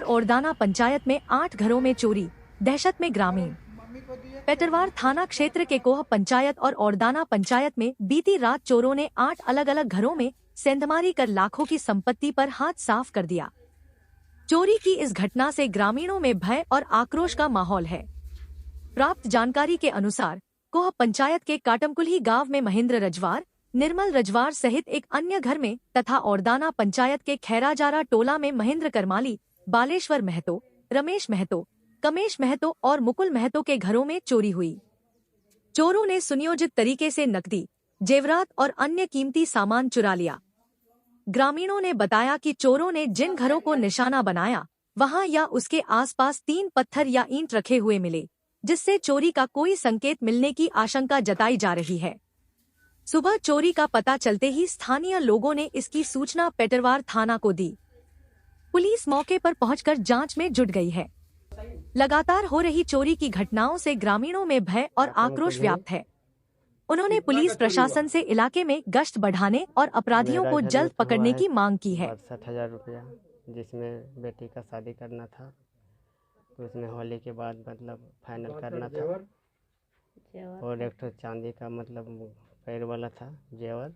ओरदाना पंचायत में 8 घरों में चोरी, दहशत में ग्रामीण। पेटरवार थाना क्षेत्र के कोह पंचायत और ओरदाना पंचायत में बीती रात चोरों ने 8 अलग अलग घरों में सेंधमारी कर लाखों की संपत्ति पर हाथ साफ कर दिया। चोरी की इस घटना से ग्रामीणों में भय और आक्रोश का माहौल है। प्राप्त जानकारी के अनुसार कोह पंचायत के काटमकुल्ही गांव में महेंद्र रजवार, निर्मल रजवार सहित एक अन्य घर में तथा ओरदाना पंचायत के खैराजारा टोला में महेंद्र करमाली, बालेश्वर महतो, रमेश महतो, कमेश महतो और मुकुल महतो के घरों में चोरी हुई। चोरों ने सुनियोजित तरीके से नकदी, जेवरात और अन्य कीमती सामान चुरा लिया। ग्रामीणों ने बताया कि चोरों ने जिन घरों को निशाना बनाया वहां या उसके आसपास 3 पत्थर या ईंट रखे हुए मिले, जिससे चोरी का कोई संकेत मिलने की आशंका जताई जा रही है। सुबह चोरी का पता चलते ही स्थानीय लोगों ने इसकी सूचना पेटरवार थाना को दी। पुलिस मौके पर पहुंचकर जांच में जुट गई है। लगातार हो रही चोरी की घटनाओं से ग्रामीणों में भय और आक्रोश व्याप्त है। उन्होंने पुलिस प्रशासन से इलाके में गश्त बढ़ाने और अपराधियों को जल्द पकड़ने की मांग की है। 60,000 रुपया, जिसमें बेटी का शादी करना था, तो उसमें होली के बाद मतलब फाइनल करना था। और एक तो चांदी का मतलब पैर वाला था, जेवर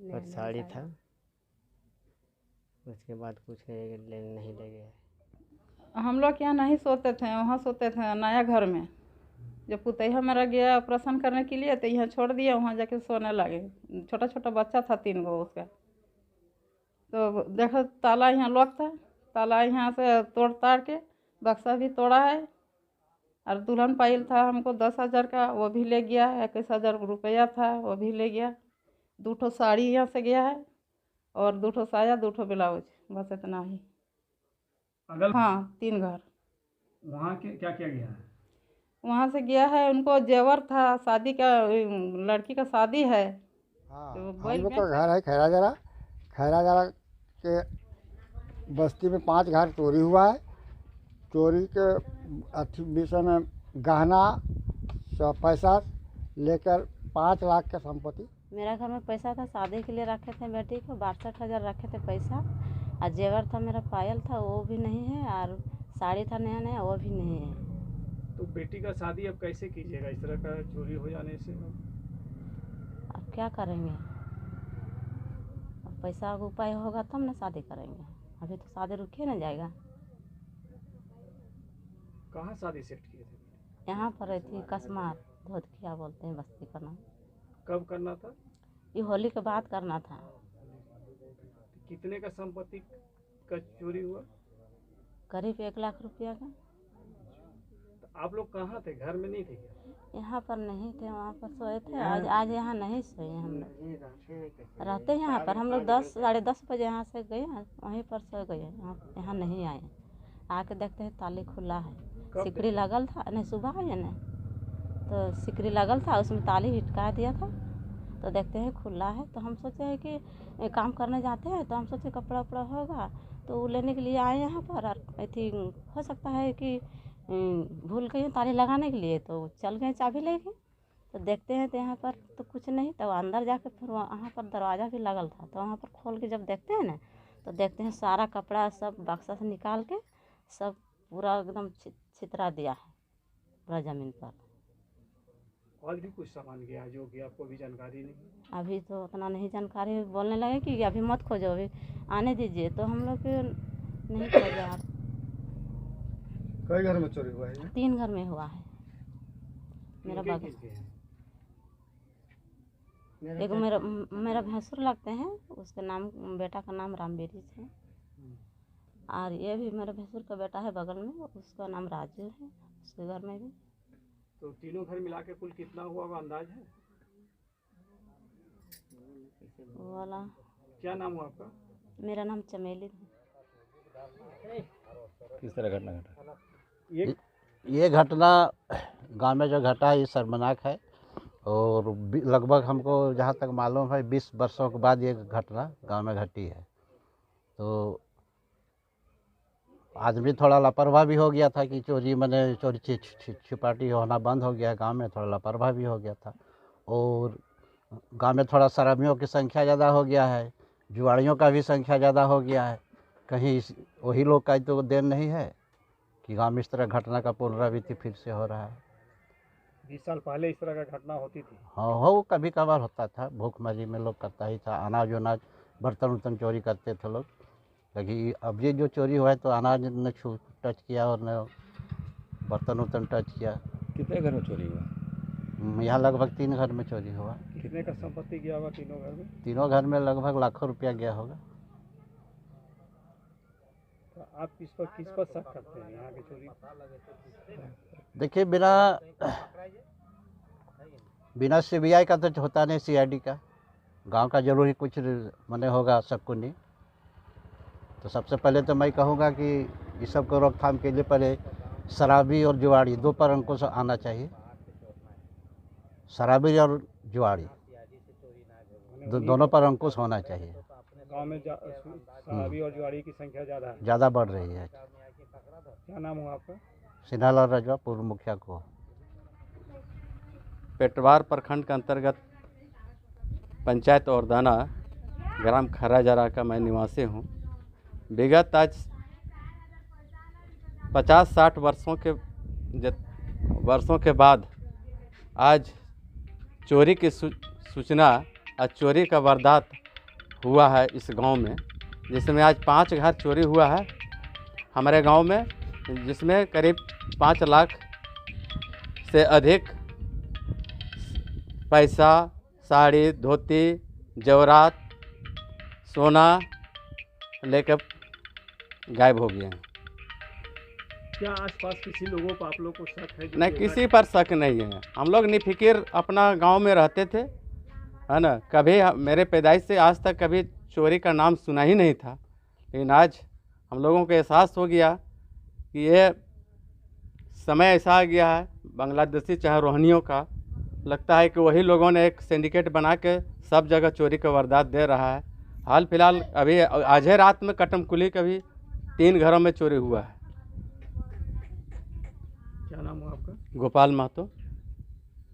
और साड़ी था। उसके बाद कुछ नहीं ले गए। हम लोग यहाँ नहीं सोते थे, वहाँ सोते थे नया घर में। जब पुतैया मेरा गया ऑपरेशन करने के लिए तो यहाँ छोड़ दिया, वहाँ जाके सोने लगे। छोटा छोटा बच्चा था 3 गो उसका। तो देखो ताला यहाँ लॉक था, ताला यहाँ से तोड़ ताड़ के बक्सा भी तोड़ा है। और दुल्हन पायल था हमको 10,000 का, वो भी ले गया। 21,000 रुपया था, वो भी ले गया। 2 ठो साड़ी यहाँ से गया है और 2 ठो साया, 2 ठो ब्लाउज, बस इतना ही। हाँ, 3 घर। वहाँ के क्या क्या गया है? वहाँ से गया है, उनको जेवर था, शादी का, लड़की का शादी है। हाँ, तो हम लोग का घर है खैराजारा। खैराजारा के बस्ती में 5 घर चोरी हुआ है। चोरी के विषय में गहना सब पैसा लेकर 5 लाख का संपत्ति। मेरा घर में पैसा था, शादी के लिए रखे थे बेटी को, 62,000 रखे थे पैसा। और जेवर था, मेरा पायल था, वो भी नहीं है। और साड़ी था नया नया, वो भी नहीं है। तो बेटी का शादी अब कैसे कीजिएगा इस तरह का चोरी हो जाने से? अब क्या करेंगे? अब पैसा का उपाय होगा तब ना शादी करेंगे। अभी तो शादी रुके ना जाएगा। कहाँ शादी सेट किए थे? यहाँ पर रही थी कसमार, धोतखिया बोलते हैं बस्ती का नाम। कब करना था? ये होली के बाद करना था। कितने का संपत्ति का चोरी हुआ? करीब 1 लाख रुपया का। तो आप लोग कहाँ थे? घर में नहीं थे क्या? यहाँ पर नहीं थे, वहाँ पर सोए थे। आज यहाँ नहीं सोए हम लोग, रहते यहाँ पर। हम लोग 10 साढ़े 10 बजे यहाँ से गए, वहीं पर सो गए। यहाँ नहीं आए। आके देखते हैं ताले खुला है, सिकड़ी लगल था। नहीं, सुबह आए ना तो सिकड़ी लगल था, उसमें ताली हिटका दिया था। तो देखते हैं खुला है। तो हम सोचे हैं कि काम करने जाते हैं, तो हम सोचे कपड़ा उपड़ा होगा तो वो लेने के लिए आए यहाँ पर। और थी हो सकता है कि भूल गए ताली लगाने के लिए, तो चल गए चाबी लेके। तो देखते हैं तो यहाँ पर तो कुछ नहीं। तो अंदर जाके फिर वहाँ पर दरवाज़ा भी लगल था। तो वहाँ पर खोल के जब देखते हैं ना, तो देखते हैं सारा कपड़ा सब बक्सा से निकाल के सब पूरा एकदम छितरा दिया है पूरा ज़मीन पर। और भी कुछ सामान गया जो कि आपको भी जानकारी नहीं? अभी तो उतना नहीं जानकारी। बोलने लगे कि अभी मत खोजो, अभी आने दीजिए। तो हम लोग नहीं खोजा। कई घर में चोरी हुआ है? 3 घर में हुआ है। मेरा बगल एक मेरा भैंसुर लगते हैं, उसके नाम, बेटा का नाम रामबेरी है। और ये भी मेरे भैंसुर का बेटा है बगल में, उसका नाम राजू है, उसके घर में भी। तो तीनों घर मिला के कुल कितना हुआ का अंदाज है? वाला क्या नाम हुआ आपका? मेरा नाम चमेली है। किस तरह घटना घटा? ये घटना गांव में जो घटा है ये शर्मनाक है। और लगभग हमको जहाँ तक मालूम है 20 वर्षों के बाद ये घटना गांव में घटी है। तो आदमी थोड़ा लापरवाह भी हो गया था कि चोरी मैंने चोरी छिपाटी होना बंद हो गया गांव में, थोड़ा लापरवाह भी हो गया था। और गांव में थोड़ा शराबियों की संख्या ज़्यादा हो गया है, जुआड़ियों का भी संख्या ज़्यादा हो गया है। कहीं वही लोग का तो देन नहीं है कि गाँव में इस तरह घटना का पुनरावृत्ति फिर से हो रहा है। 20 साल पहले इस तरह का घटना होती थी। हाँ हो कभी कभार होता था, भूखमरी में लोग करता ही था, अनाज वनाज बर्तन उर्तन चोरी करते थे लोग। लेकिन अब ये जो चोरी हुआ है तो अनाज ने टच किया और न बर्तन उर्तन टच किया। कितने घर में चोरी हुआ? यहाँ लगभग 3 घर में चोरी हुआ। कितने का संपत्ति गया होगा तीनों घर में? तीनों घर में लगभग लाखों रुपया गया होगा। तो आप किस पर शक करते हैं यहाँ की चोरी? देखिए बिना सीबीआई का तो होता नहीं, सीआईडी का गांव का जरूर ही कुछ मने होगा शक्कुनी। तो सबसे पहले तो मैं कहूँगा कि इस सब को रोकथाम के लिए पहले शराबी और जुआड़ी 2 पर अंकुश आना चाहिए। शराबी और जुआड़ी दोनों पर अंकुश होना चाहिए। गांव में शराबी और जुआड़ी की संख्या ज़्यादा बढ़ रही है। क्या नाम हुआ आपका? सिन्हालाल रजवा, पूर्व मुखिया को। पेटवार प्रखंड के अंतर्गत पंचायत औरदाना ग्राम खराजरा का मैं निवासी हूँ। विगत आज 50-60 वर्षों के बाद आज चोरी की सूचना और चोरी का वारदात हुआ है इस गांव में, जिसमें आज 5 घर चोरी हुआ है हमारे गांव में, जिसमें करीब 5 लाख से अधिक पैसा, साड़ी, धोती, जेवरात, सोना लेकर गायब हो गए हैं। क्या आसपास किसी लोगों पर आप लोग को शक है? नहीं, किसी पर शक नहीं है। हम लोग निफिकिर अपना गांव में रहते थे, है ना। कभी मेरे पैदाइश से आज तक कभी चोरी का नाम सुना ही नहीं था। लेकिन आज हम लोगों को एहसास हो गया कि ये समय ऐसा आ गया है बांग्लादेशी चाहे रोहनियों का, लगता है कि वही लोगों ने एक सिंडिकेट बना के सब जगह चोरी का वारदात दे रहा है। हाल फिलहाल अभी आज रात में कटमकुली का भी 3 घरों में चोरी हुआ है। क्या नाम हुआ आपका? गोपाल महतो।